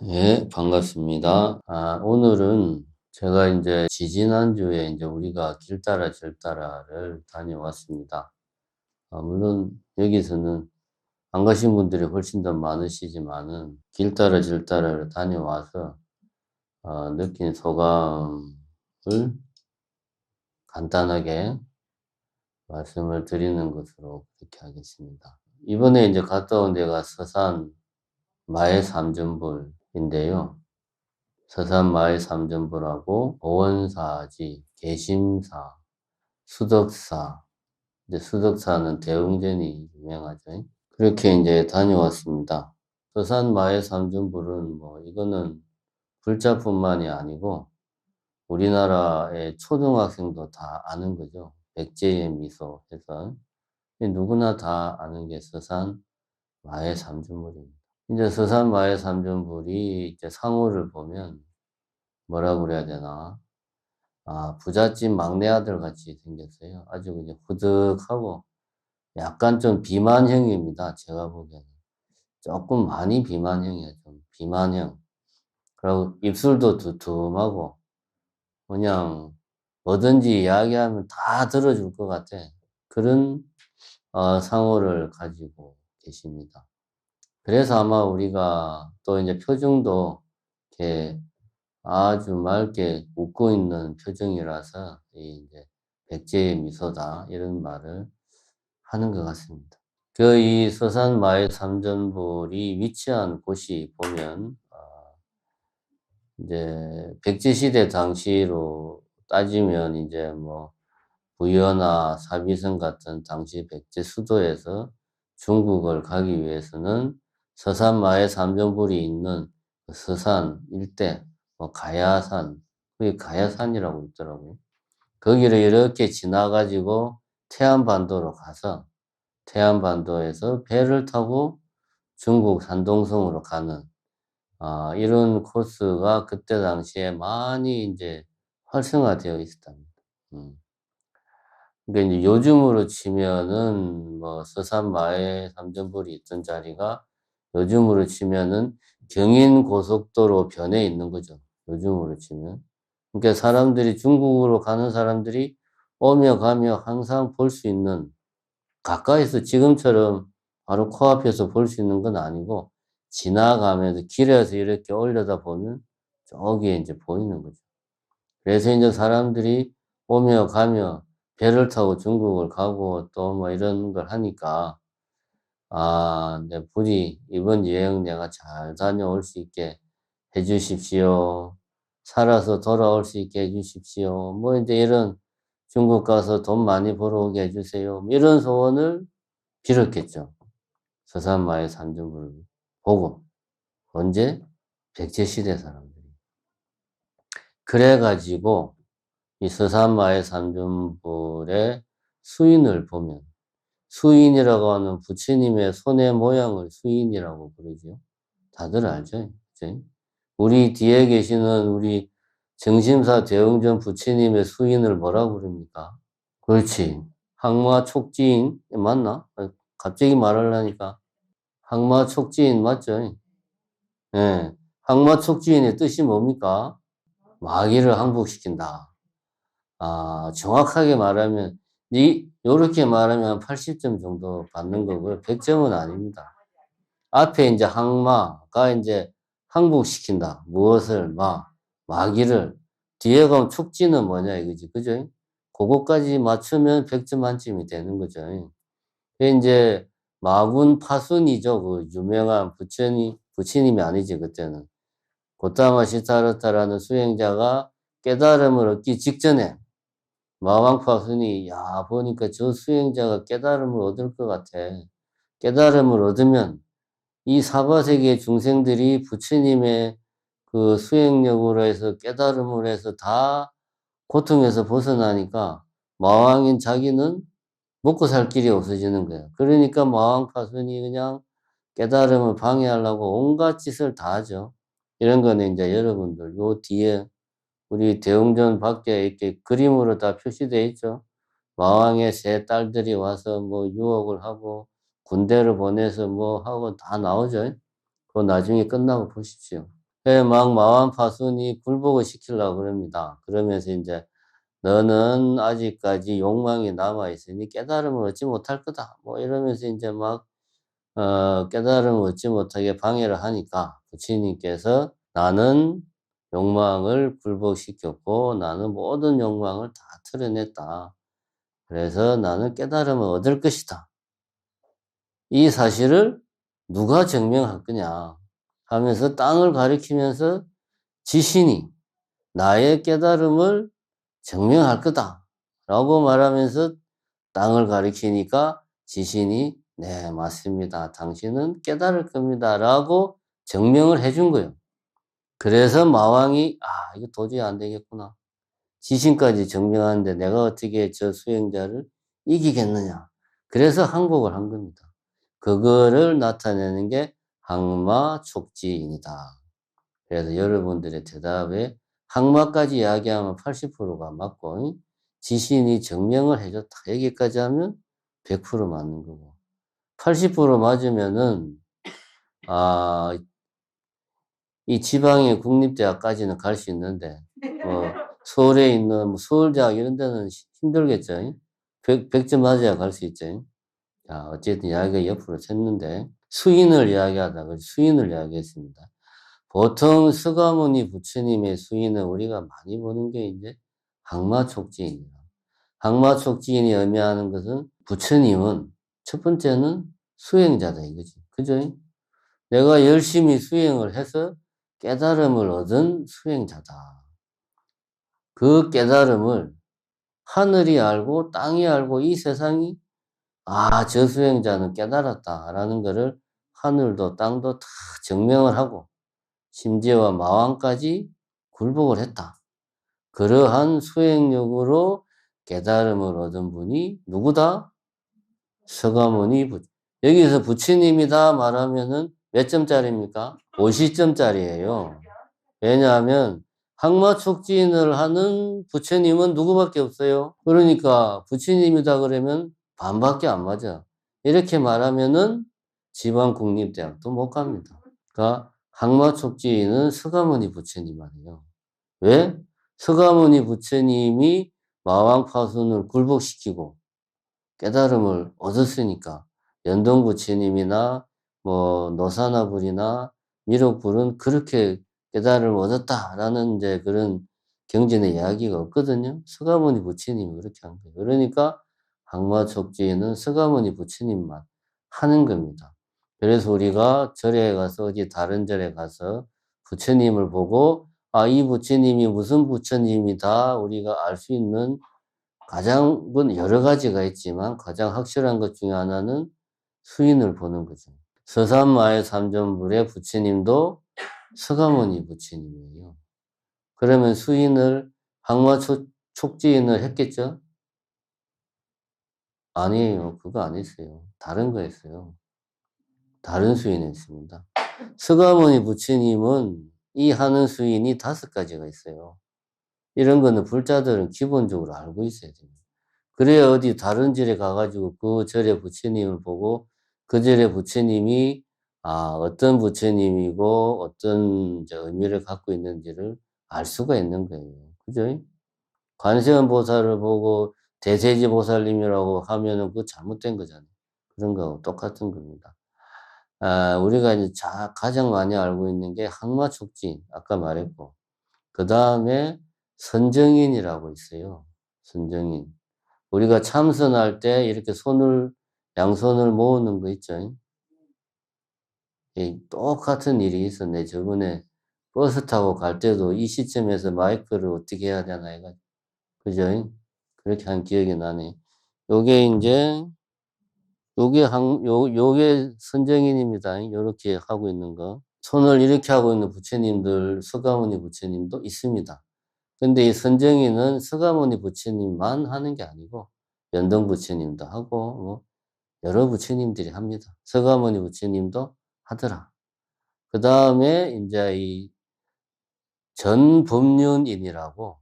예, 반갑습니다. 오늘은 제가 이제 지지난주에 이제 우리가 길 따라 절 따라를 다녀왔습니다. 물론 여기서는 안 가신 분들이 훨씬 더 많으시지만은 길 따라 절 따라를 다녀와서 느낀 소감을 간단하게 말씀을 드리는 것으로 그렇게 하겠습니다. 이번에 이제 갔다 온 데가 서산 마의 삼전불인데요. 서산 마의 삼전불하고 오원사지, 계심사, 수덕사, 이제 수덕사는 대웅전이 유명하죠. 그렇게 이제 다녀왔습니다. 서산 마의 삼전불은 이거는 불자뿐만이 아니고 우리나라의 초등학생도 다 아는 거죠. 백제의 미소 해서 누구나 다 아는 게 서산 마의 삼전불입니다. 이제 서산 마의 삼전불이 이제 상호를 보면 뭐라 그래야 되나? 부잣집 막내 아들 같이 생겼어요. 아주 그냥 후득하고 약간 좀 비만형입니다. 제가 보기에는. 조금 많이 비만형이에요. 좀 비만형. 그리고 입술도 두툼하고 그냥 뭐든지 이야기하면 다 들어줄 것 같아. 그런 상호를 가지고 계십니다. 그래서 아마 우리가 또 이제 표정도 이렇게 아주 맑게 웃고 있는 표정이라서 이제 백제의 미소다 이런 말을 하는 것 같습니다. 이 서산 마의 삼전불이 위치한 곳이 보면 이제 백제 시대 당시로 따지면 이제 부여나 사비성 같은 당시 백제 수도에서 중국을 가기 위해서는 서산 마의 삼전불이 있는 서산 일대 가야산, 그게 가야산이라고 있더라고요. 거기를 이렇게 지나가지고 태안반도로 가서 태안반도에서 배를 타고 중국 산동성으로 가는 이런 코스가 그때 당시에 많이 이제 활성화되어 있었답니다. 그러니까 이제 요즘으로 치면은 서산 마의 삼전불이 있던 자리가 요즘으로 치면은 경인 고속도로 변에 있는 거죠. 요즘으로 치면. 그러니까 사람들이 중국으로 가는 사람들이 오며 가며 항상 볼 수 있는 가까이서 지금처럼 바로 코앞에서 볼 수 있는 건 아니고 지나가면서 길에서 이렇게 올려다 보면 저기에 이제 보이는 거죠. 그래서 이제 사람들이 오며 가며 배를 타고 중국을 가고 또 이런 걸 하니까 내 부디 이번 여행 내가 잘 다녀올 수 있게 해 주십시오. 살아서 돌아올 수 있게 해 주십시오. 이제 이런 중국 가서 돈 많이 벌어오게 해 주세요. 이런 소원을 빌었겠죠. 서산마의 삼전불을 보고. 언제? 백제시대 사람들이. 그래가지고 이 서산마의 삼전불의 수인을 보면 수인이라고 하는 부처님의 손의 모양을 수인이라고 부르죠. 다들 알죠? 그치? 우리 뒤에 계시는 우리 정심사 대웅전 부처님의 수인을 뭐라고 부릅니까? 그렇지. 항마촉지인 맞나? 갑자기 말하려니까 항마촉지인 맞죠? 예. 항마촉지인의 뜻이 뭡니까? 마귀를 항복시킨다. 정확하게 말하면 요렇게 말하면 한 80점 정도 받는 거고요. 100점은 아닙니다. 앞에 이제 항마가 이제 항복시킨다. 무엇을? 마귀를. 뒤에 가면 촉지는 뭐냐 이거지. 그죠? 그거까지 맞추면 100점 만점이 되는 거죠. 이제 마군 파순이죠. 그 유명한 부처님이 아니지, 그때는. 고타마 시타르타라는 수행자가 깨달음을 얻기 직전에 마왕파순이 보니까 저 수행자가 깨달음을 얻을 것 같아. 깨달음을 얻으면 이 사바세계의 중생들이 부처님의 그 수행력으로 해서 깨달음을 해서 다 고통에서 벗어나니까 마왕인 자기는 먹고 살 길이 없어지는 거야. 그러니까 마왕파순이 그냥 깨달음을 방해하려고 온갖 짓을 다 하죠. 이런 거는 이제 여러분들 요 뒤에 우리 대웅전 밖에 이렇게 그림으로 다 표시되어 있죠. 마왕의 세 딸들이 와서 유혹을 하고 군대를 보내서 하고 다 나오죠. 그거 나중에 끝나고 보십시오. 막 마왕파순이 굴복을 시키려고 그럽니다. 그러면서 이제 너는 아직까지 욕망이 남아있으니 깨달음을 얻지 못할 거다. 뭐 이러면서 이제 막, 깨달음을 얻지 못하게 방해를 하니까 부처님께서 나는 욕망을 굴복시켰고 나는 모든 욕망을 다 털어냈다. 그래서 나는 깨달음을 얻을 것이다. 이 사실을 누가 증명할 거냐 하면서 땅을 가리키면서 지신이 나의 깨달음을 증명할 거다 라고 말하면서 땅을 가리키니까 지신이 네 맞습니다. 당신은 깨달을 겁니다 라고 증명을 해준 거예요. 그래서 마왕이 이거 도저히 안 되겠구나. 지신까지 증명하는데 내가 어떻게 저 수행자를 이기겠느냐. 그래서 항복을 한 겁니다. 그거를 나타내는 게 항마촉지인이다. 그래서 여러분들의 대답에 항마까지 이야기하면 80%가 맞고 지신이 증명을 해줬다. 여기까지 하면 100% 맞는 거고 80% 맞으면은 이 지방의 국립대학까지는 갈 수 있는데 서울에 있는 뭐 서울대학 이런 데는 힘들겠죠. 100점 맞아야 갈 수 있죠. 자, 어쨌든 이야기가 옆으로 샜는데 수인을 이야기하다가 수인을 이야기했습니다. 보통 서가모니 부처님의 수인은 우리가 많이 보는 게 이제 항마촉지인이에요. 항마촉지인이 의미하는 것은 부처님은 첫 번째는 수행자다 이거지. 그죠? 내가 열심히 수행을 해서 깨달음을 얻은 수행자다. 그 깨달음을 하늘이 알고 땅이 알고 이 세상이 저 수행자는 깨달았다라는 것을 하늘도 땅도 다 증명을 하고 심지어 마왕까지 굴복을 했다. 그러한 수행력으로 깨달음을 얻은 분이 누구다? 서가모니 여기서 부처님이다 말하면은 몇 점짜리입니까? 50점짜리예요. 왜냐하면 항마촉진을 하는 부처님은 누구밖에 없어요. 그러니까 부처님이다 그러면 반밖에 안 맞아. 이렇게 말하면은 지방국립대학도 못 갑니다. 그러니까 항마촉진은 서가모니 부처님이에요. 왜? 서가모니 부처님이 마왕파순을 굴복시키고 깨달음을 얻었으니까 연동부처님이나 뭐 노사나불이나 미륵불은 그렇게 깨달음을 얻었다라는 이제 그런 경전의 이야기가 없거든요. 서가모니 부처님이 그렇게 한 거예요. 그러니까 항마촉지는 서가모니 부처님만 하는 겁니다. 그래서 우리가 절에 가서 어디 다른 절에 가서 부처님을 보고 이 부처님이 무슨 부처님이다 우리가 알 수 있는 가장 여러 가지가 있지만 가장 확실한 것 중에 하나는 수인을 보는 거죠. 서산마의 삼존불의 부처님도 서가모니 부처님이에요. 그러면 수인을 항마촉지인을 했겠죠? 아니에요. 그거 안 했어요. 다른 거 했어요. 다른 수인을 했습니다. 서가모니 부처님은 이 하는 수인이 5가지가 있어요. 이런 거는 불자들은 기본적으로 알고 있어야 됩니다. 그래야 어디 다른 절에 가가지고 그 절의 부처님을 보고 그 절의 부처님이 어떤 부처님이고 어떤 이제 의미를 갖고 있는지를 알 수가 있는 거예요. 그죠? 관세음 보살을 보고 대세지 보살님이라고 하면은 그거 잘못된 거잖아요. 그런 거하고 똑같은 겁니다. 우리가 이제 가장 많이 알고 있는 게 항마촉진, 아까 말했고, 그 다음에 선정인이라고 있어요. 선정인. 우리가 참선할 때 이렇게 양손을 모으는 거 있죠. 똑같은 일이 있었네. 저번에 버스 타고 갈 때도 이 시점에서 마이크를 어떻게 해야 되나 해가 그죠? 그렇게 한 기억이 나네. 요게 이제, 요게 선정인입니다. 요렇게 하고 있는 거. 손을 이렇게 하고 있는 부처님들, 서가모니 부처님도 있습니다. 근데 이 선정인은 서가모니 부처님만 하는 게 아니고, 연동 부처님도 하고, 뭐, 여러 부처님들이 합니다. 서가모니 부처님도 하더라. 그 다음에 이제 이 전법륜인이라고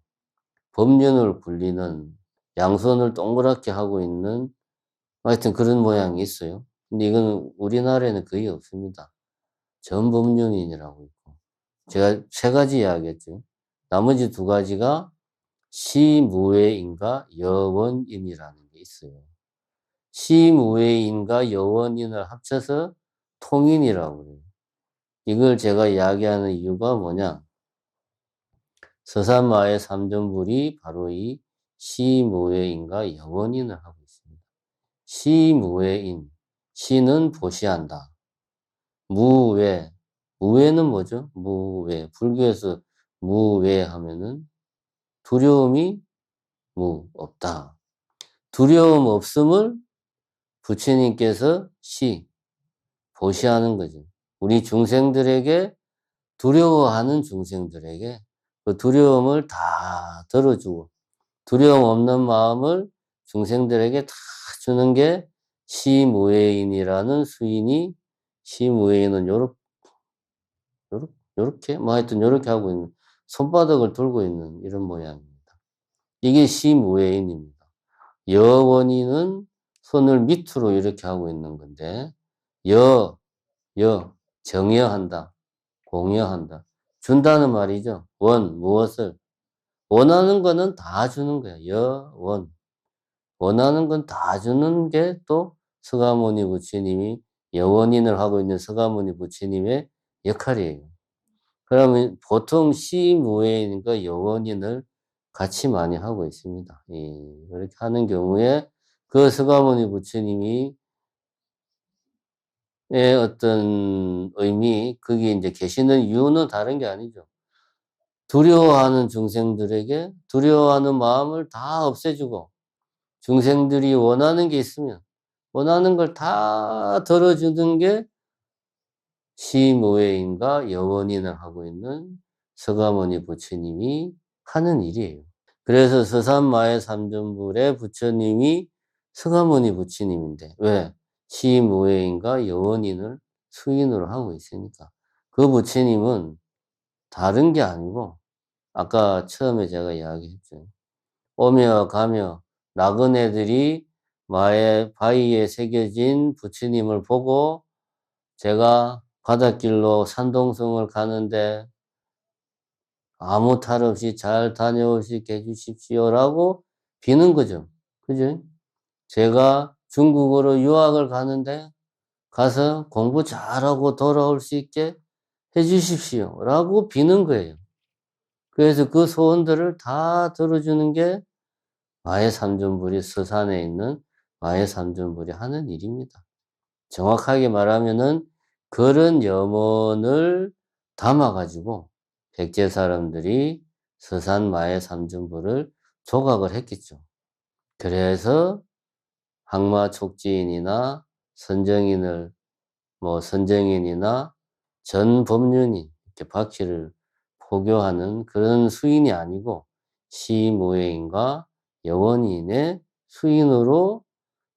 법륜을 굴리는 양손을 동그랗게 하고 있는 하여튼 그런 모양이 있어요. 근데 이건 우리나라에는 거의 없습니다. 전법륜인이라고 있고. 제가 세 가지 이야기했죠. 나머지 두 가지가 시무외인과 여원인이라는 게 있어요. 시무외인과 여원인을 합쳐서 통인이라고 그래요. 이걸 제가 이야기하는 이유가 뭐냐? 서산마의 삼전불이 바로 이 시무외인과 여원인을 하고 있습니다. 시무외인, 시는 보시한다. 무외, 무외는 뭐죠? 무외, 불교에서 무외 하면은 두려움이 없다. 두려움 없음을 부처님께서 보시하는 거죠. 우리 중생들에게, 두려워하는 중생들에게 그 두려움을 다 덜어주고, 두려움 없는 마음을 중생들에게 다 주는 게 시무외인이라는 수인이, 시무외인은 요렇게, 뭐 하여튼 요렇게 하고 있는, 손바닥을 들고 있는 이런 모양입니다. 이게 시무외인입니다. 여원인은 손을 밑으로 이렇게 하고 있는 건데, 정여한다, 공여한다. 준다는 말이죠. 무엇을? 원하는 거는 다 주는 거야. 원하는 건 다 주는 게 또 서가모니 부처님이, 여원인을 하고 있는 서가모니 부처님의 역할이에요. 그러면 보통 시무외인과 여원인을 같이 많이 하고 있습니다. 그렇게 하는 경우에 그 서가모니 부처님이 어떤 의미, 거기 이제 계시는 이유는 다른 게 아니죠. 두려워하는 중생들에게 두려워하는 마음을 다 없애주고, 중생들이 원하는 게 있으면 원하는 걸 다 덜어주는 게 시무외인과 여원인을 하고 있는 서가모니 부처님이 하는 일이에요. 그래서 서산마의 삼전불의 부처님이 서가모니 부처님인데, 왜? 시무외인과 여원인을 수인으로 하고 있으니까. 그 부처님은 다른 게 아니고, 아까 처음에 제가 이야기했죠. 오며 가며 나그네들이 바위에 새겨진 부처님을 보고, 제가 바닷길로 산동성을 가는데 아무 탈 없이 잘 다녀올 수 있게 해주십시오라고 비는 거죠. 그죠? 제가 중국으로 유학을 가는데 가서 공부 잘하고 돌아올 수 있게 해주십시오라고 비는 거예요. 그래서 그 소원들을 다 들어주는 게 마의 삼전불이, 서산에 있는 마의 삼전불이 하는 일입니다. 정확하게 말하면은 그런 염원을 담아가지고 백제 사람들이 서산 마의 삼전불을 조각을 했겠죠. 그래서 항마 촉지인이나 선정인이나 전법륜인, 이렇게 바퀴를 포교하는 그런 수인이 아니고 시무외인과 여원인의 수인으로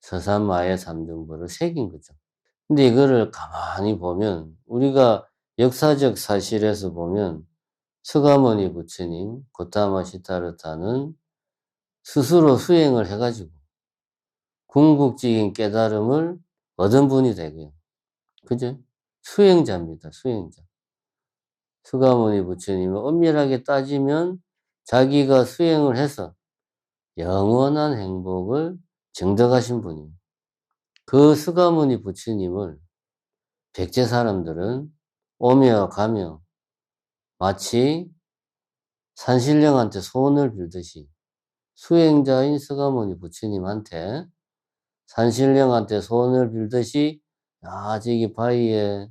서산마의 삼전불을 새긴 거죠. 근데 이거를 가만히 보면, 우리가 역사적 사실에서 보면 서가모니 부처님, 고타마 시타르타는 스스로 수행을 해가지고 궁극적인 깨달음을 얻은 분이 되고요. 그죠? 수행자입니다. 수행자. 서가모니 부처님은 엄밀하게 따지면 자기가 수행을 해서 영원한 행복을 증득하신 분이에요. 그 서가모니 부처님을 백제 사람들은 오며 가며 마치 산신령한테 소원을 빌듯이, 수행자인 서가모니 부처님한테, 산신령한테 소원을 빌듯이, 저기 바위에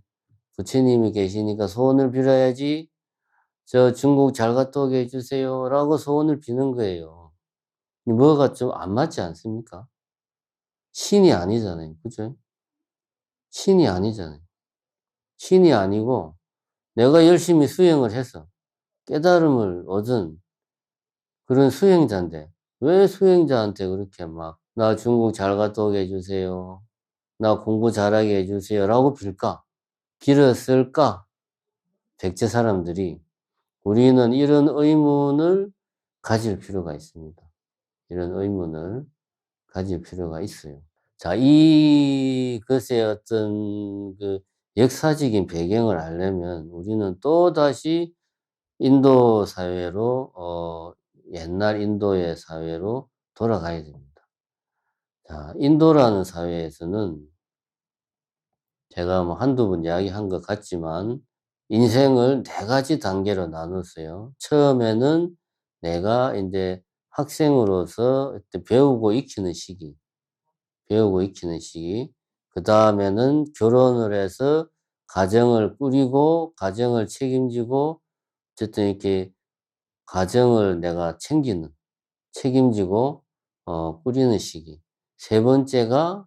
부처님이 계시니까 소원을 빌어야지, 저 중국 잘 갔다 오게 해주세요 라고 소원을 비는 거예요. 뭐가 좀 안 맞지 않습니까? 신이 아니잖아요. 그죠? 신이 아니잖아요. 신이 아니고 내가 열심히 수행을 해서 깨달음을 얻은 그런 수행자인데, 왜 수행자한테 그렇게 막, 나 중국 잘 갔다 오게 해주세요, 나 공부 잘하게 해주세요 라고 빌었을까? 백제 사람들이. 우리는 이런 의문을 가질 필요가 있습니다. 이런 의문을 가질 필요가 있어요. 자, 것의 어떤 역사적인 배경을 알려면 우리는 또다시 인도 사회로, 옛날 인도의 사회로 돌아가야 됩니다. 자, 인도라는 사회에서는 제가 뭐 한두 번 이야기한 것 같지만 인생을 4가지 단계로 나눴어요. 처음에는 내가 이제 학생으로서 배우고 익히는 시기, 배우고 익히는 시기. 그 다음에는 결혼을 해서 가정을 꾸리고, 가정을 책임지고, 어쨌든 이렇게 가정을 내가 책임지고, 꾸리는 시기. 세 번째가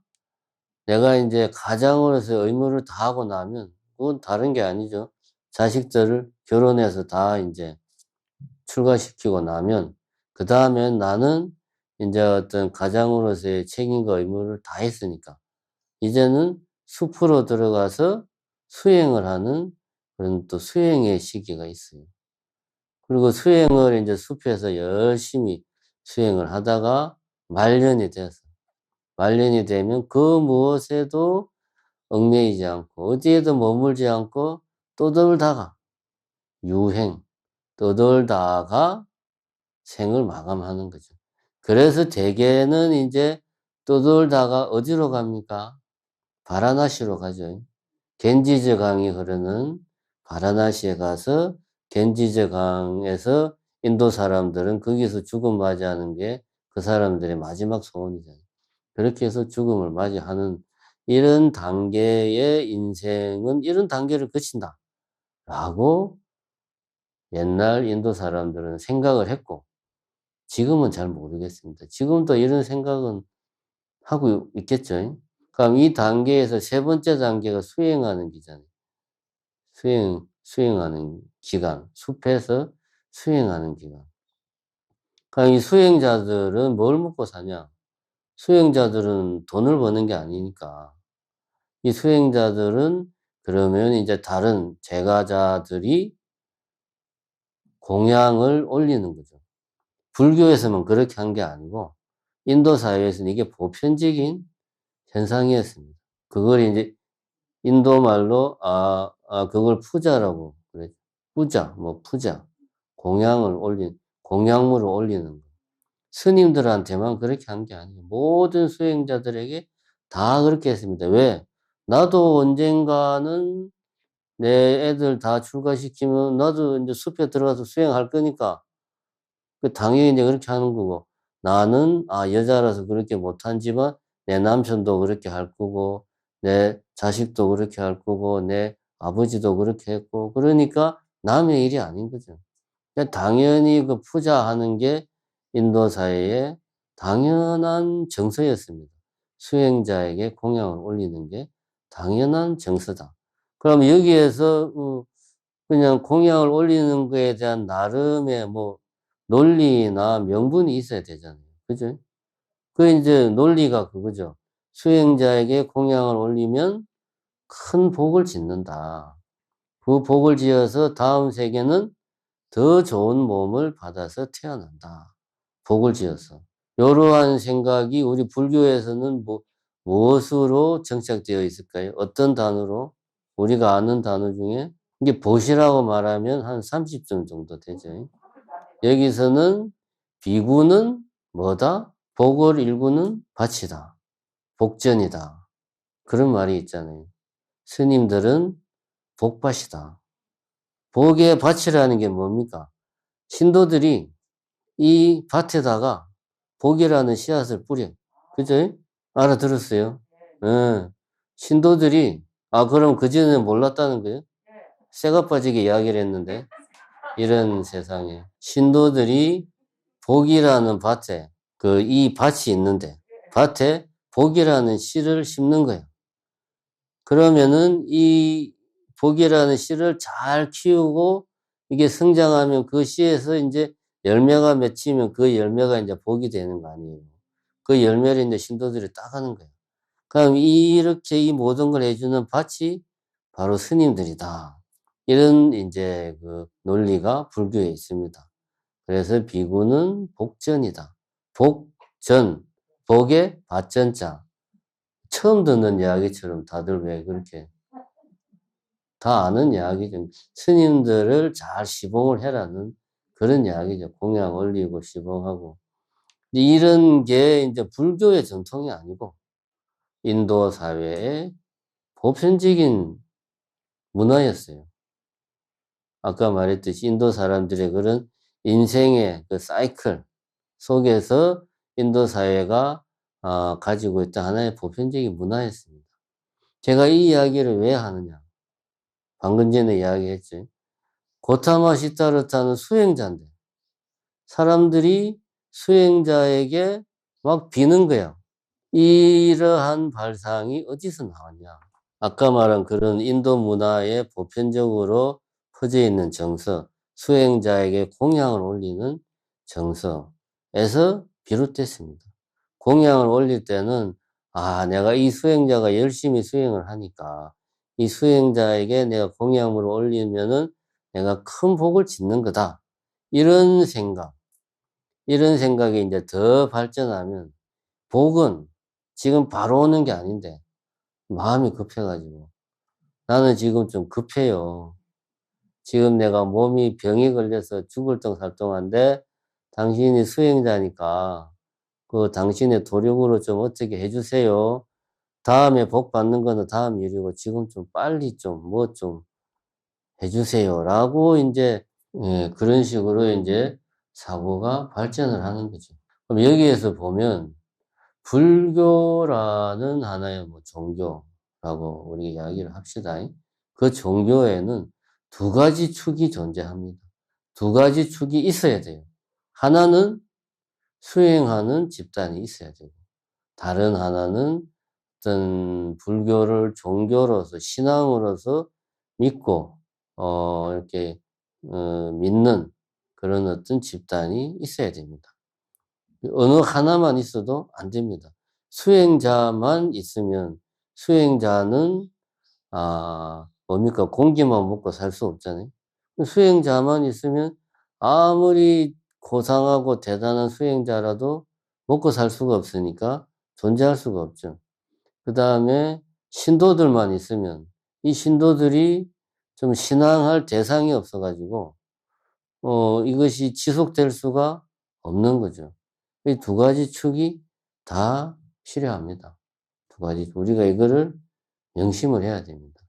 내가 이제 가장으로서 의무를 다하고 나면, 그건 다른 게 아니죠. 자식들을 결혼해서 다 이제 출가시키고 나면, 그 다음엔 나는 이제 어떤 가장으로서의 책임과 의무를 다 했으니까, 이제는 숲으로 들어가서 수행을 하는 그런 또 수행의 시기가 있어요. 그리고 수행을 이제 숲에서 열심히 수행을 하다가 말년이 되면 그 무엇에도 얽매이지 않고 어디에도 머물지 않고 떠돌다가 유행, 떠돌다가 생을 마감하는 거죠. 그래서 대개는 이제 떠돌다가 어디로 갑니까? 바라나시로 가죠. 겐지즈 강이 흐르는 바라나시에 가서 겐지즈 강에서 인도 사람들은 거기서 죽음 맞이하는 게 그 사람들의 마지막 소원이잖아요. 그렇게 해서 죽음을 맞이하는 이런 단계의 인생은 이런 단계를 거친다. 라고 옛날 인도 사람들은 생각을 했고, 지금은 잘 모르겠습니다. 지금도 이런 생각은 하고 있겠죠. 그럼 이 단계에서 세 번째 단계가 수행하는 기잖아요. 수행하는 기간. 숲에서 수행하는 기간. 그럼 이 수행자들은 뭘 먹고 사냐? 수행자들은 돈을 버는 게 아니니까. 이 수행자들은 그러면 이제 다른 제가자들이 공양을 올리는 거죠. 불교에서만 그렇게 한 게 아니고, 인도 사회에서는 이게 보편적인 현상이었습니다. 그걸 이제 인도 말로, 그걸 푸자라고 그래. 푸자. 공양물을 올리는 거. 스님들한테만 그렇게 한 게 아니에요. 모든 수행자들에게 다 그렇게 했습니다. 왜? 나도 언젠가는 내 애들 다 출가시키면 나도 이제 숲에 들어가서 수행할 거니까 당연히 이제 그렇게 하는 거고, 나는 여자라서 그렇게 못하지만 내 남편도 그렇게 할 거고 내 자식도 그렇게 할 거고 내 아버지도 그렇게 했고, 그러니까 남의 일이 아닌 거죠. 그러니까 당연히 그 푸자하는 게 인도 사회의 당연한 정서였습니다. 수행자에게 공양을 올리는 게 당연한 정서다. 그럼 여기에서 그냥 공양을 올리는 거에 대한 나름의 뭐 논리나 명분이 있어야 되잖아요. 그죠? 그 이제 논리가 그거죠. 수행자에게 공양을 올리면 큰 복을 짓는다. 그 복을 지어서 다음 세계는 더 좋은 몸을 받아서 태어난다. 복을 지어서. 이러한 생각이 우리 불교에서는 무엇으로 정착되어 있을까요? 어떤 단어로? 우리가 아는 단어 중에 이게 보시라고 말하면 한 30점 정도 되죠. 여기서는 비구는 뭐다? 복을 일구는 밭이다. 복전이다. 그런 말이 있잖아요. 스님들은 복밭이다. 복의 밭이라는 게 뭡니까? 신도들이 이 밭에다가 복이라는 씨앗을 뿌려. 그죠? 알아들었어요? 예. 신도들이, 그럼 그전에 몰랐다는 거예요? 쇠가 빠지게 이야기를 했는데, 이런 세상에. 신도들이 복이라는 밭에, 이 밭이 있는데, 밭에 복이라는 씨를 심는 거예요. 그러면은 이 복이라는 씨를 잘 키우고 이게 성장하면 그 씨에서 이제 열매가 맺히면 그 열매가 이제 복이 되는 거 아니에요. 그 열매를 이제 신도들이 따가는 거예요. 그럼 이렇게 이 모든 걸 해주는 밭이 바로 스님들이다. 이런 이제 그 논리가 불교에 있습니다. 그래서 비구는 복전이다. 복전, 복의 밭전자. 처음 듣는 이야기처럼 다들 왜 그렇게 다 아는 이야기죠. 스님들을 잘 시봉을 해라는 그런 이야기죠. 공양 올리고 시봉하고. 이런 게 이제 불교의 전통이 아니고 인도 사회의 보편적인 문화였어요. 아까 말했듯이 인도 사람들의 그런 인생의 그 사이클 속에서 인도 사회가 가지고 있던 하나의 보편적인 문화였습니다. 제가 이 이야기를 왜 하느냐? 방금 전에 이야기했죠. 고타마 시타르타는 수행자인데 사람들이 수행자에게 막 비는 거야. 이러한 발상이 어디서 나왔냐? 아까 말한 그런 인도 문화에 보편적으로 퍼져 있는 정서, 수행자에게 공양을 올리는 정서에서 비롯됐습니다. 공양을 올릴 때는 내가 이 수행자가 열심히 수행을 하니까 이 수행자에게 내가 공양을 올리면은 내가 큰 복을 짓는 거다. 이런 생각이 이제 더 발전하면 복은 지금 바로 오는 게 아닌데 마음이 급해가지고 나는 지금 좀 급해요. 지금 내가 몸이 병이 걸려서 죽을 덩살덩한데 당신이 수행자니까 그 당신의 도력으로 좀 어떻게 해주세요. 다음에 복 받는 거는 다음 일이고 지금 좀 빨리 좀 뭐 좀 해주세요. 라고 이제 그런 식으로 이제 사고가 발전을 하는 거죠. 그럼 여기에서 보면 불교라는 하나의 뭐 종교라고 우리 이야기를 합시다. 그 종교에는 두 가지 축이 존재합니다. 두 가지 축이 있어야 돼요. 하나는 수행하는 집단이 있어야 되고, 다른 하나는 어떤 불교를 종교로서, 신앙으로서 믿고, 이렇게, 믿는 그런 어떤 집단이 있어야 됩니다. 어느 하나만 있어도 안 됩니다. 수행자만 있으면 수행자는 뭡니까? 공기만 먹고 살 수 없잖아요. 수행자만 있으면 아무리 고상하고 대단한 수행자라도 먹고 살 수가 없으니까 존재할 수가 없죠. 그 다음에 신도들만 있으면 이 신도들이 좀 신앙할 대상이 없어가지고 이것이 지속될 수가 없는 거죠. 이 두 가지 축이 다 필요합니다. 두 가지. 우리가 이거를 명심을 해야 됩니다.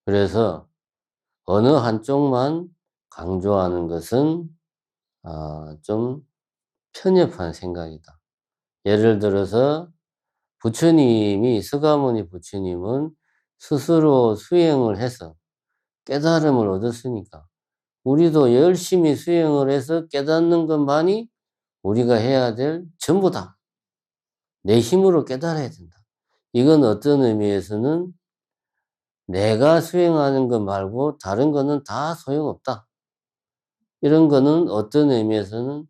그래서 어느 한쪽만 강조하는 것은 좀 편협한 생각이다. 예를 들어서 부처님이 서가모니 부처님은 스스로 수행을 해서 깨달음을 얻었으니까 우리도 열심히 수행을 해서 깨닫는 것만이 우리가 해야 될 전부다. 내 힘으로 깨달아야 된다. 이건 어떤 의미에서는 내가 수행하는 것 말고 다른 거는 다 소용없다. 이런 거는 어떤 의미에서는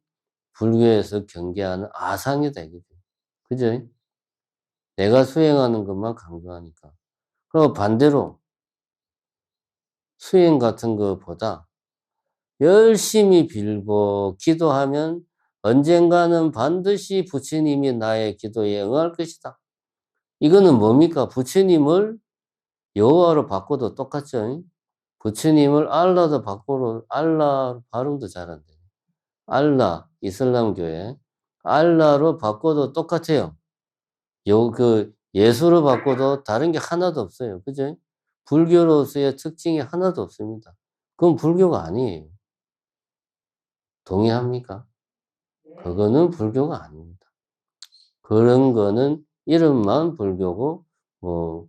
불교에서 경계하는 아상이다. 이거죠. 그죠? 내가 수행하는 것만 강조하니까. 그리고 반대로 수행 같은 것보다 열심히 빌고 기도하면 언젠가는 반드시 부처님이 나의 기도에 응할 것이다. 이거는 뭡니까? 부처님을 여호와로 바꿔도 똑같죠. 부처님을 알라로 바꿔도 알라 발음도 잘한대. 알라 이슬람교에 알라로 바꿔도 똑같아요. 예수로 바꿔도 다른 게 하나도 없어요. 그죠? 불교로서의 특징이 하나도 없습니다. 그건 불교가 아니에요. 동의합니까? 그거는 불교가 아닙니다. 그런 거는 이름만 불교고 뭐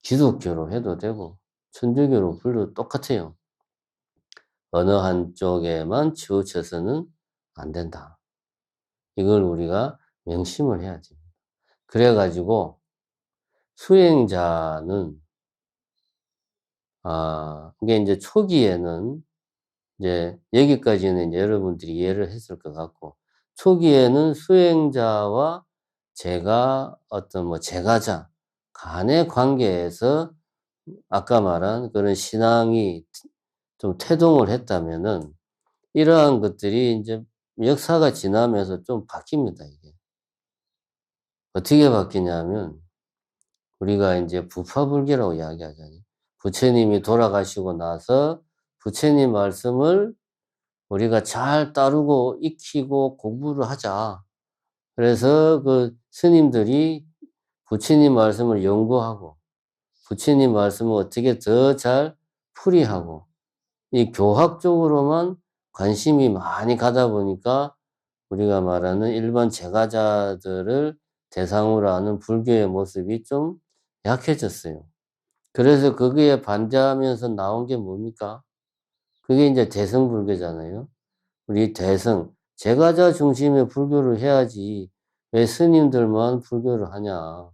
기독교로 해도 되고 천주교로 불러도 똑같아요. 어느 한쪽에만 치우쳐서는 안 된다. 이걸 우리가 명심을 해야 됩니다. 그래가지고 수행자는 이게 이제 초기에는 이제 여기까지는 이제 여러분들이 이해를 했을 것 같고 초기에는 수행자와 제가 어떤 뭐 제가자 간의 관계에서 아까 말한 그런 신앙이 좀 태동을 했다면은 이러한 것들이 이제 역사가 지나면서 좀 바뀝니다, 이게. 어떻게 바뀌냐면 우리가 이제 부파불교라고 이야기하잖아요. 부처님이 돌아가시고 나서 부처님 말씀을 우리가 잘 따르고 익히고 공부를 하자. 그래서 그 스님들이 부처님 말씀을 연구하고 부처님 말씀을 어떻게 더 잘 풀이하고 이 교학 쪽으로만 관심이 많이 가다 보니까 우리가 말하는 일반 제가자들을 대상으로 하는 불교의 모습이 좀 약해졌어요. 그래서 거기에 반대하면서 나온 게 뭡니까? 그게 이제 대승불교잖아요. 우리 대승, 제가자 중심의 불교를 해야지 왜 스님들만 불교를 하냐.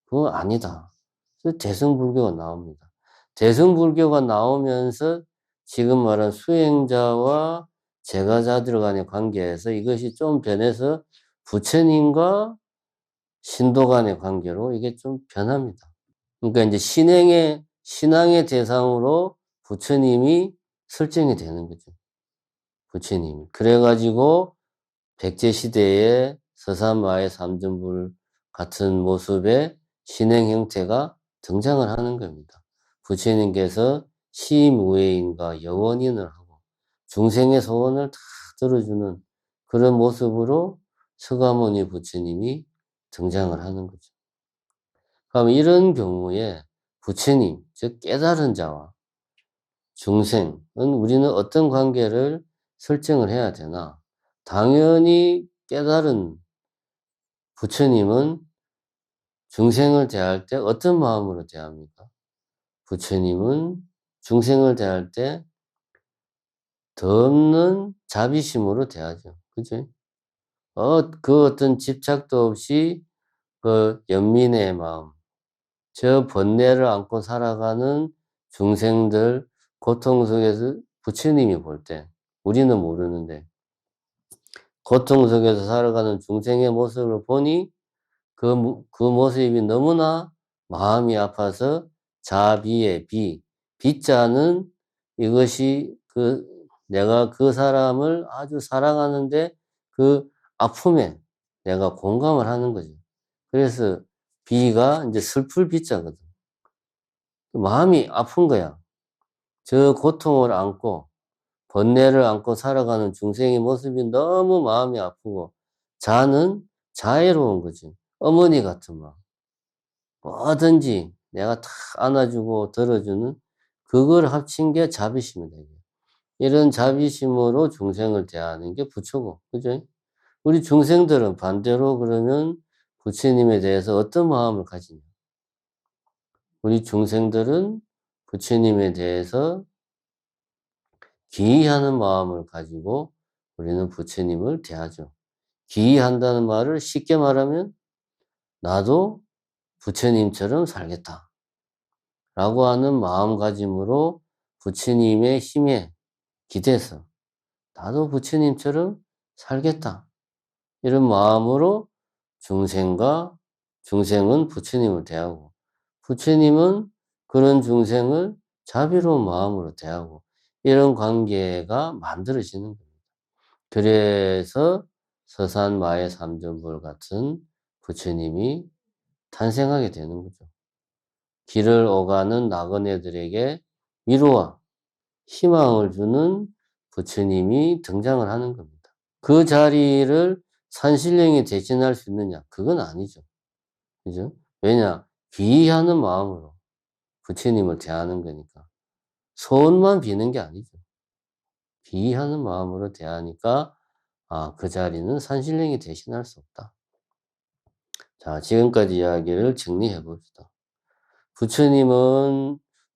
그건 아니다. 그래서 대승불교가 나옵니다. 대승불교가 나오면서 지금 말한 수행자와 제가자들 간의 관계에서 이것이 좀 변해서 부처님과 신도 간의 관계로 이게 좀 변합니다. 그러니까 이제 신앙의 대상으로 부처님이 설정이 되는 거죠. 부처님이. 그래가지고 백제시대에 서산마의 삼전불 같은 모습의 신행 형태가 등장을 하는 겁니다. 부처님께서 시무외인과 여원인을 하고 중생의 소원을 다 들어주는 그런 모습으로 서가모니 부처님이 등장을 하는 거죠. 그럼 이런 경우에 부처님, 즉 깨달은 자와 중생은 우리는 어떤 관계를 설정을 해야 되나? 당연히 깨달은 부처님은 중생을 대할 때 어떤 마음으로 대합니까? 부처님은 중생을 대할 때 덧없는 자비심으로 대하죠. 그죠? 그 어떤 집착도 없이 그 연민의 마음, 저 번뇌를 안고 살아가는 중생들 고통 속에서 부처님이 볼 때, 우리는 모르는데, 고통 속에서 살아가는 중생의 모습을 보니 그 모습이 너무나 마음이 아파서 자비의 비자는 이것이 내가 그 사람을 아주 사랑하는데 그 아픔에 내가 공감을 하는 거죠. 그래서 비가 이제 슬플 비자거든. 마음이 아픈 거야. 저 고통을 안고 번뇌를 안고 살아가는 중생의 모습이 너무 마음이 아프고 자는 자애로운 거지. 어머니 같은 마음. 뭐든지 내가 다 안아주고 들어주는 그걸 합친 게 자비심이다. 이런 자비심으로 중생을 대하는 게 부처고, 그죠? 우리 중생들은 반대로 그러면 부처님에 대해서 어떤 마음을 가지냐? 우리 중생들은 부처님에 대해서 기이하는 마음을 가지고 우리는 부처님을 대하죠. 기이한다는 말을 쉽게 말하면 나도 부처님처럼 살겠다. 라고 하는 마음가짐으로 부처님의 힘에 기대서 나도 부처님처럼 살겠다. 이런 마음으로 중생은 부처님을 대하고 부처님은 그런 중생을 자비로운 마음으로 대하고 이런 관계가 만들어지는 겁니다. 그래서 서산마의 삼전불 같은 부처님이 탄생하게 되는 거죠. 길을 오가는 나그네들에게 위로와 희망을 주는 부처님이 등장을 하는 겁니다. 그 자리를 산신령이 대신할 수 있느냐? 그건 아니죠. 그죠? 왜냐? 귀의하는 마음으로 부처님을 대하는 거니까. 소원만 비는 게 아니죠. 귀의하는 마음으로 대하니까, 그 자리는 산신령이 대신할 수 없다. 자, 지금까지 이야기를 정리해 봅시다.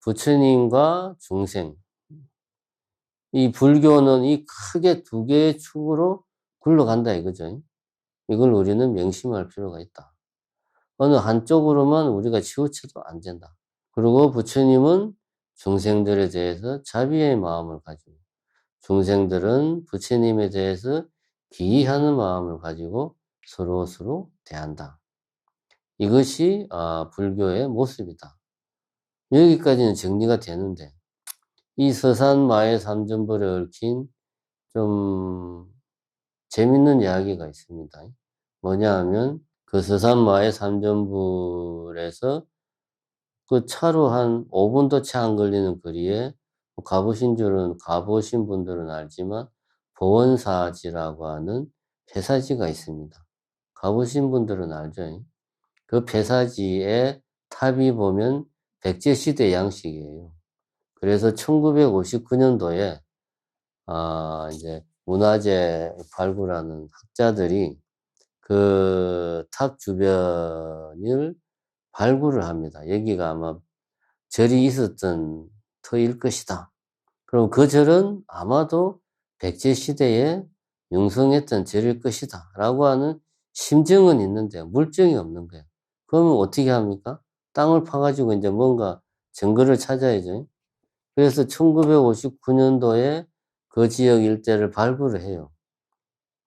부처님과 중생. 이 불교는 이 크게 두 개의 축으로 굴러간다 이거죠. 이걸 우리는 명심할 필요가 있다. 어느 한쪽으로만 우리가 치우쳐도 안 된다. 그리고 부처님은 중생들에 대해서 자비의 마음을 가지고 중생들은 부처님에 대해서 기이하는 마음을 가지고 서로 대한다. 이것이 불교의 모습이다. 여기까지는 정리가 되는데 이 서산마의 삼전불에 얽힌 좀 재밌는 이야기가 있습니다. 뭐냐 하면 그 서산마의 삼전불에서 그 차로 한 5분도 채 안 걸리는 거리에 가보신 분들은 알지만 보원사지라고 하는 폐사지가 있습니다. 가보신 분들은 알죠? 그 폐사지의 탑이 보면 백제시대 양식이에요. 그래서 1959년도에 이제 문화재 발굴하는 학자들이 그 탑 주변을 발굴을 합니다. 여기가 아마 절이 있었던 터일 것이다. 그럼 그 절은 아마도 백제시대에 융성했던 절일 것이다. 라고 하는 심증은 있는데 물증이 없는 거예요. 그러면 어떻게 합니까? 땅을 파가지고 이제 뭔가 증거를 찾아야죠. 그래서 1959년도에 그 지역 일대를 발굴을 해요.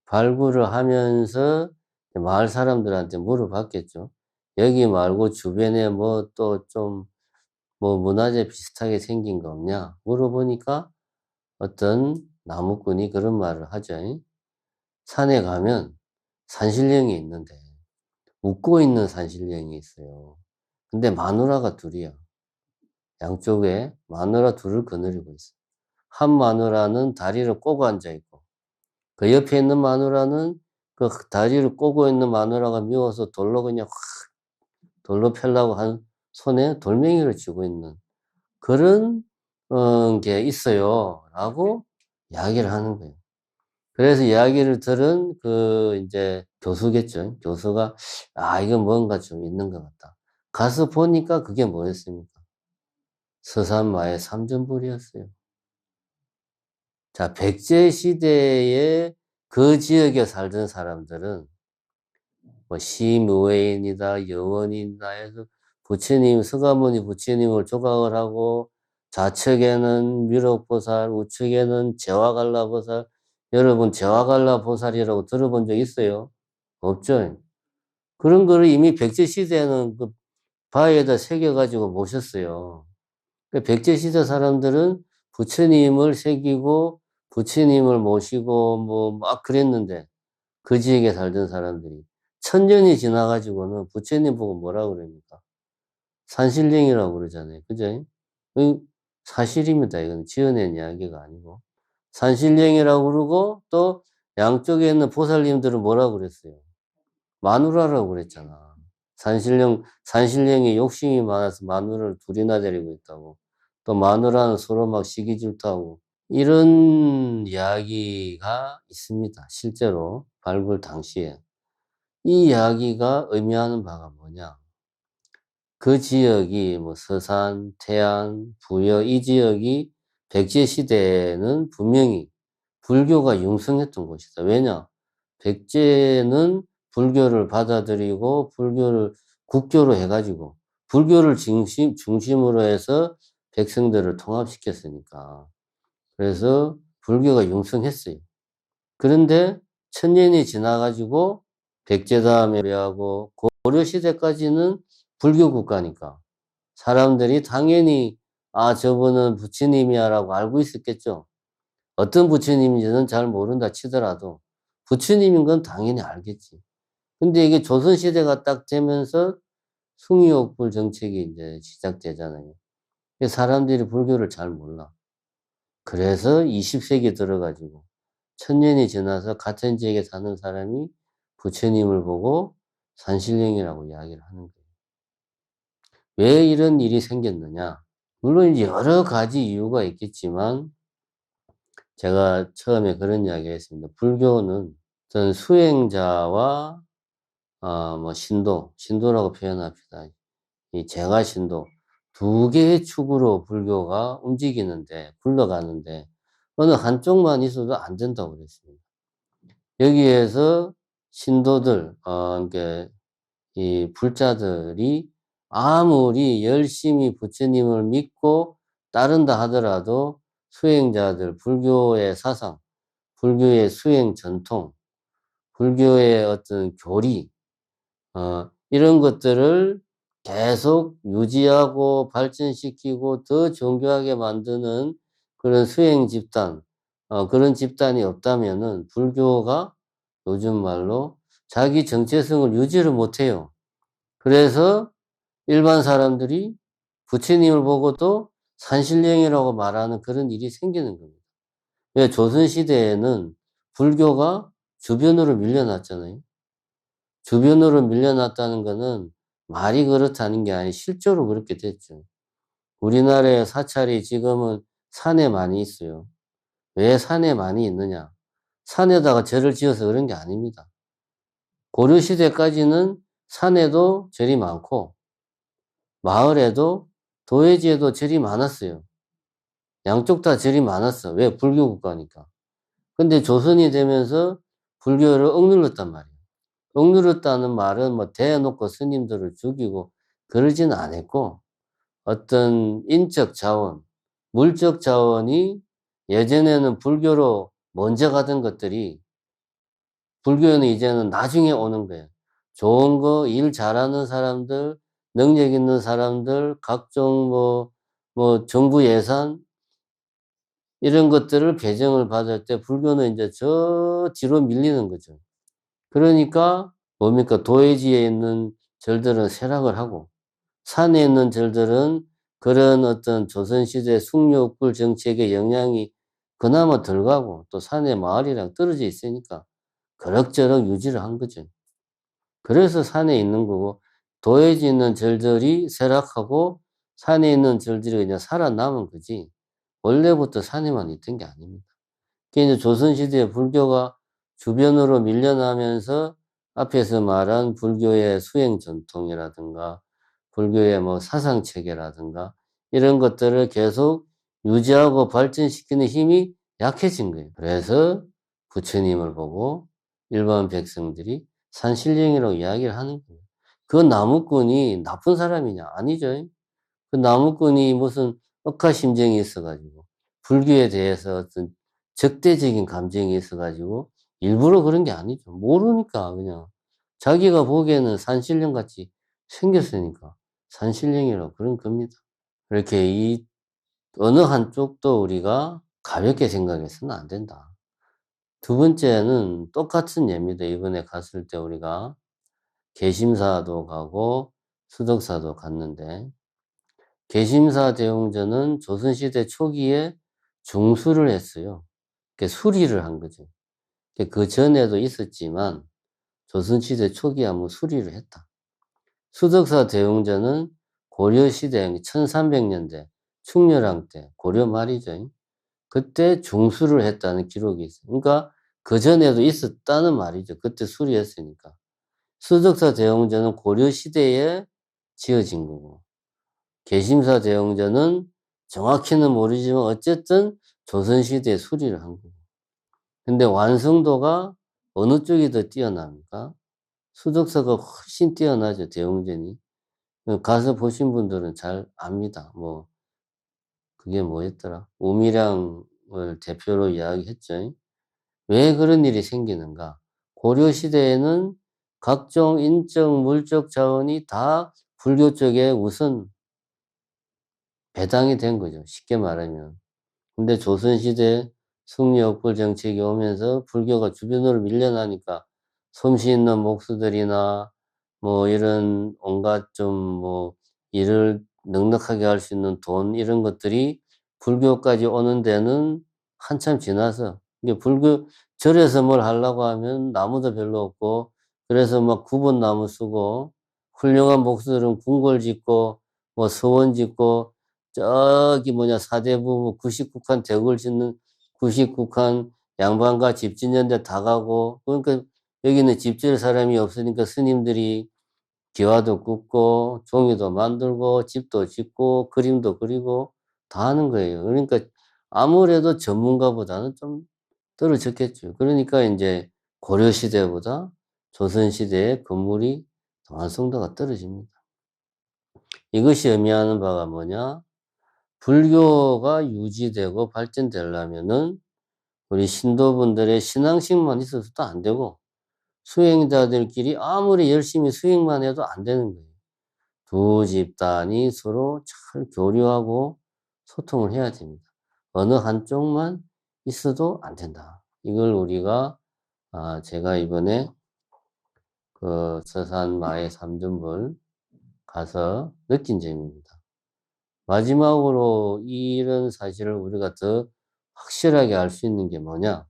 발굴을 하면서 마을 사람들한테 물어봤겠죠. 여기 말고 주변에 뭐 또 좀 뭐 문화재 비슷하게 생긴 거 없냐 물어보니까 어떤 나무꾼이 그런 말을 하죠. 산에 가면 산신령이 있는데 웃고 있는 산신령이 있어요. 근데 마누라가 둘이야. 양쪽에 마누라 둘을 거느리고 있어. 한 마누라는 다리를 꼬고 앉아 있고 그 옆에 있는 마누라는 그 다리를 꼬고 있는 마누라가 미워서 돌로 그냥 확 돌로 펴려고 한 손에 돌멩이를 쥐고 있는 그런 게 있어요. 라고 이야기를 하는 거예요. 그래서 이야기를 들은 그 이제 교수겠죠. 교수가 이건 뭔가 좀 있는 것 같다. 가서 보니까 그게 뭐였습니까? 서산마의 삼전불이었어요. 자, 백제 시대에 그 지역에 살던 사람들은 뭐 심의회인이다, 여원이다 해서 부처님, 서가모니 부처님을 조각을 하고 좌측에는 미륵보살, 우측에는 제와갈라보살. 여러분 제와갈라보살이라고 들어본 적 있어요? 없죠? 그런 거를 이미 백제 시대에는 그 바위에다 새겨가지고 모셨어요. 백제 시대 사람들은 부처님을 새기고 부처님을 모시고 뭐 막 그랬는데 그 지역에 살던 사람들이 천년이 지나가지고는 부처님 보고 뭐라 그럽니까? 산신령이라고 그러잖아요. 그죠? 사실입니다. 이건 지어낸 이야기가 아니고. 산신령이라고 그러고 또 양쪽에 있는 보살님들은 뭐라고 그랬어요? 마누라라고 그랬잖아. 산신령이 욕심이 많아서 마누라를 둘이나 데리고 있다고. 또 마누라는 서로 막 시기 질투하고. 이런 이야기가 있습니다. 실제로 발굴 당시에. 이 이야기가 의미하는 바가 뭐냐? 그 지역이 뭐 서산, 태안, 부여 이 지역이 백제 시대에는 분명히 불교가 융성했던 곳이다. 왜냐? 백제는 불교를 받아들이고 불교를 국교로 해가지고 불교를 중심으로 해서 백성들을 통합시켰으니까. 그래서 불교가 융성했어요. 그런데 천년이 지나가지고 백제 다음에 하고 고려 시대까지는 불교 국가니까 사람들이 당연히 저분은 부처님이야라고 알고 있었겠죠. 어떤 부처님인지는 잘 모른다 치더라도 부처님인 건 당연히 알겠지. 근데 이게 조선 시대가 딱 되면서 숭의옥불 정책이 이제 시작되잖아요. 사람들이 불교를 잘 몰라. 그래서 20세기 들어가지고 천년이 지나서 같은 지역에 사는 사람이 부처님을 보고 산신령이라고 이야기를 하는 거예요. 왜 이런 일이 생겼느냐? 물론 이제 여러 가지 이유가 있겠지만 제가 처음에 그런 이야기 했습니다. 불교는 어떤 수행자와 뭐 신도라고 표현합시다. 이 제가신도 두 개의 축으로 불교가 움직이는데 굴러가는데 어느 한쪽만 있어도 안 된다고 그랬습니다. 여기에서 신도들, 그러니까 이 불자들이 아무리 열심히 부처님을 믿고 따른다 하더라도 수행자들, 불교의 사상, 불교의 수행 전통, 불교의 어떤 교리, 이런 것들을 계속 유지하고 발전시키고 더 정교하게 만드는 그런 수행 집단, 그런 집단이 없다면은 불교가 요즘 말로 자기 정체성을 유지를 못해요. 그래서 일반 사람들이 부처님을 보고도 산신령이라고 말하는 그런 일이 생기는 겁니다. 왜? 조선시대에는 불교가 주변으로 밀려났잖아요. 주변으로 밀려났다는 것은 말이 그렇다는 게 아니 실제로 그렇게 됐죠. 우리나라의 사찰이 지금은 산에 많이 있어요. 왜 산에 많이 있느냐? 산에다가 절을 지어서 그런 게 아닙니다. 고려시대까지는 산에도 절이 많고 마을에도 도회지에도 절이 많았어요. 양쪽 다 절이 많았어. 왜? 불교 국가니까. 근데 조선이 되면서 불교를 억눌렀단 말이에요. 억눌렀다는 말은 뭐 대놓고 스님들을 죽이고 그러지는 않았고 어떤 인적 자원, 물적 자원이 예전에는 불교로 먼저 가던 것들이 불교는 이제는 나중에 오는 거예요. 좋은 거, 일 잘하는 사람들, 능력 있는 사람들, 각종 뭐 정부 예산 이런 것들을 배정을 받을 때 불교는 이제 저 뒤로 밀리는 거죠. 그러니까 뭡니까? 도회지에 있는 절들은 쇠락을 하고 산에 있는 절들은 그런 어떤 조선시대 숭례옥불 정책의 영향이 그나마 덜 가고 또 산에 마을이랑 떨어져 있으니까 그럭저럭 유지를 한 거죠. 그래서 산에 있는 거고 도해지 있는 절들이 쇠락하고 산에 있는 절들이 그냥 살아남은 거지 원래부터 산에만 있던 게 아닙니다. 이제 조선시대에 불교가 주변으로 밀려나면서 앞에서 말한 불교의 수행 전통이라든가 불교의 뭐 사상 체계라든가 이런 것들을 계속 유지하고 발전시키는 힘이 약해진 거예요. 그래서 부처님을 보고 일반 백성들이 산신령이라고 이야기를 하는 거예요. 그 나무꾼이 나쁜 사람이냐? 아니죠. 그 나무꾼이 무슨 억하심정이 있어가지고 불교에 대해서 어떤 적대적인 감정이 있어가지고 일부러 그런 게 아니죠. 모르니까 그냥 자기가 보기에는 산신령 같이 생겼으니까 산신령이라고 그런 겁니다. 이렇게 이 어느 한쪽도 우리가 가볍게 생각해서는 안 된다. 두 번째는 똑같은 예입니다. 이번에 갔을 때 우리가 개심사도 가고 수덕사도 갔는데 개심사 대웅전은 조선시대 초기에 중수를 했어요. 수리를 한 거죠. 그 전에도 있었지만 조선시대 초기에 뭐 수리를 했다. 수덕사 대웅전은 고려시대 1300년대 충렬왕 때 고려 말이죠. 그때 중수를 했다는 기록이 있어요. 그러니까 그 전에도 있었다는 말이죠. 그때 수리했으니까. 수덕사 대웅전은 고려시대에 지어진 거고 개심사 대웅전은 정확히는 모르지만 어쨌든 조선시대에 수리를 한 거고. 근데 완성도가 어느 쪽이 더 뛰어납니까? 수덕사가 훨씬 뛰어나죠, 대웅전이. 가서 보신 분들은 잘 압니다. 뭐, 그게 뭐였더라? 우미량을 대표로 이야기했죠. 왜 그런 일이 생기는가? 고려시대에는 각종 인적, 물적 자원이 다 불교 쪽에 우선 배당이 된 거죠. 쉽게 말하면. 근데 조선시대 승려역불 정책이 오면서 불교가 주변으로 밀려나니까 솜씨 있는 목수들이나 뭐 이런 온갖 좀 뭐 일을 넉넉하게 할 수 있는 돈 이런 것들이 불교까지 오는 데는 한참 지나서 이게 불교 절에서 뭘 하려고 하면 나무도 별로 없고 그래서 막 구본 나무 쓰고 훌륭한 목수들은 궁궐 짓고 뭐 서원 짓고 저기 뭐냐 사대부 99칸 댁을 짓는 99칸 양반가 집 짓는 데 다 가고 그러니까 여기는 집 지을 사람이 없으니까 스님들이 기와도 굽고 종이도 만들고 집도 짓고 그림도 그리고 다 하는 거예요. 그러니까 아무래도 전문가보다는 좀 떨어졌겠죠. 그러니까 이제 고려시대보다 조선시대의 건물이 완성도가 떨어집니다. 이것이 의미하는 바가 뭐냐? 불교가 유지되고 발전되려면은 우리 신도분들의 신앙심만 있어서도 안 되고 수행자들끼리 아무리 열심히 수행만 해도 안 되는 거예요. 두 집단이 서로 잘 교류하고 소통을 해야 됩니다. 어느 한쪽만 있어도 안 된다. 이걸 우리가 제가 이번에 그 서산 마의 삼존불 가서 느낀 점입니다. 마지막으로 이런 사실을 우리가 더 확실하게 알 수 있는 게 뭐냐?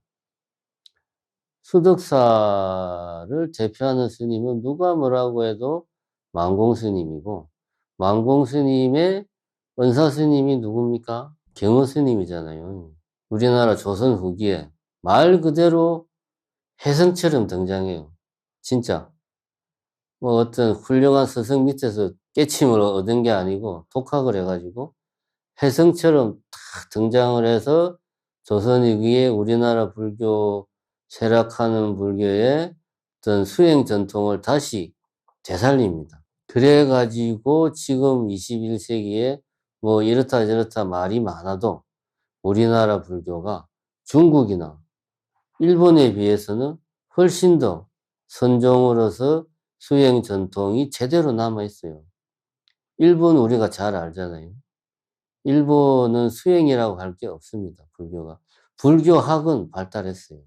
수덕사를 대표하는 스님은 누가 뭐라고 해도 만공 스님이고, 만공 스님의 은사 스님이 누굽니까? 경어 스님이잖아요. 우리나라 조선 후기에 말 그대로 혜성처럼 등장해요. 진짜. 뭐 어떤 훌륭한 스승 밑에서 깨침을 얻은 게 아니고 독학을 해가지고 혜성처럼 탁 등장을 해서 조선 후기에 우리나라 불교 쇠락하는 불교의 어떤 수행 전통을 다시 되살립니다. 그래가지고 지금 21세기에 뭐 이렇다 저렇다 말이 많아도 우리나라 불교가 중국이나 일본에 비해서는 훨씬 더 선종으로서 수행 전통이 제대로 남아있어요. 일본 우리가 잘 알잖아요. 일본은 수행이라고 할 게 없습니다. 불교가. 불교학은 발달했어요.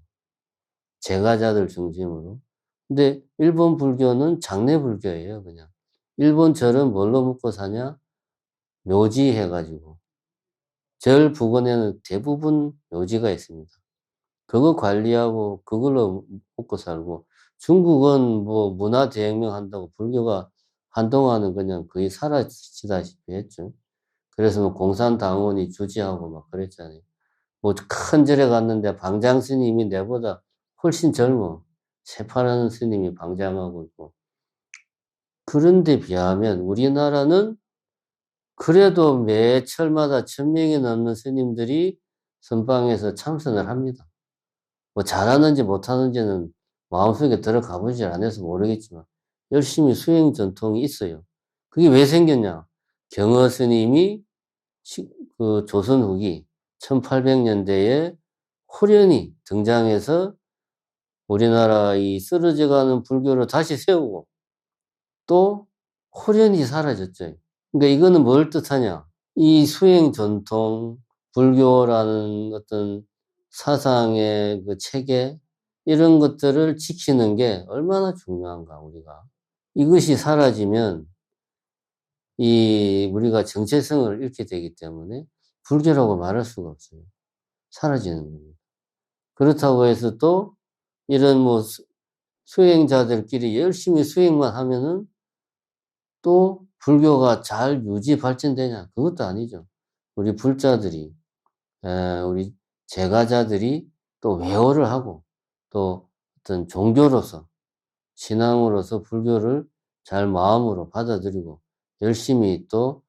제가자들 중심으로. 근데 일본 불교는 장례 불교예요, 그냥. 일본 절은 뭘로 먹고 사냐? 묘지 해가지고. 절 부근에는 대부분 묘지가 있습니다. 그거 관리하고 그걸로 먹고 살고, 중국은 뭐 문화대혁명 한다고 불교가 한동안은 그냥 거의 사라지다시피 했죠. 그래서 뭐 공산당원이 주지하고 막 그랬잖아요. 뭐 큰 절에 갔는데 방장 스님이 내보다 훨씬 젊어. 새파란 스님이 방장하고 있고. 그런데 비하면 우리나라는 그래도 매 철마다 1000명이 넘는 스님들이 선방에서 참선을 합니다. 뭐 잘하는지 못하는지는 마음속에 들어가 보질 않아서 모르겠지만 열심히 수행 전통이 있어요. 그게 왜 생겼냐? 경어 스님이 그 조선 후기 1800년대에 호련히 등장해서 우리나라 이 쓰러져가는 불교를 다시 세우고 또 호련히 사라졌죠. 그러니까 이거는 뭘 뜻하냐? 이 수행 전통, 불교라는 어떤 사상의 그 체계, 이런 것들을 지키는 게 얼마나 중요한가, 우리가. 이것이 사라지면 우리가 정체성을 잃게 되기 때문에 불교라고 말할 수가 없어요. 사라지는 겁니다. 그렇다고 해서 또 이런 뭐 수행자들끼리 열심히 수행만 하면은 또 불교가 잘 유지 발전되냐? 그것도 아니죠. 우리 불자들이, 우리 제가자들이 또 외호를 하고 또 어떤 종교로서, 신앙으로서 불교를 잘 마음으로 받아들이고 열심히 또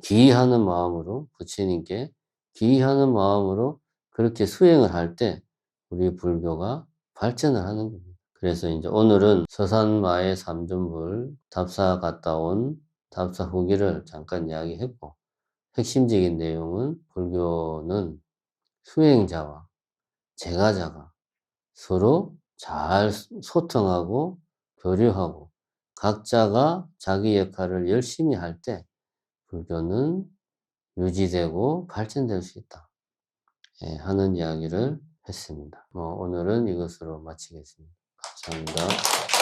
기의하는 마음으로, 부처님께 기의하는 마음으로 그렇게 수행을 할 때 우리 불교가 발전을 하는 겁니다. 그래서 이제 오늘은 서산마의 삼존불 답사 갔다 온 답사 후기를 잠깐 이야기했고, 핵심적인 내용은 불교는 수행자와 제가자가 서로 잘 소통하고 교류하고 각자가 자기 역할을 열심히 할 때 불교는 유지되고 발전될 수 있다, 하는 이야기를 했습니다. 오늘은 이것으로 마치겠습니다. 감사합니다.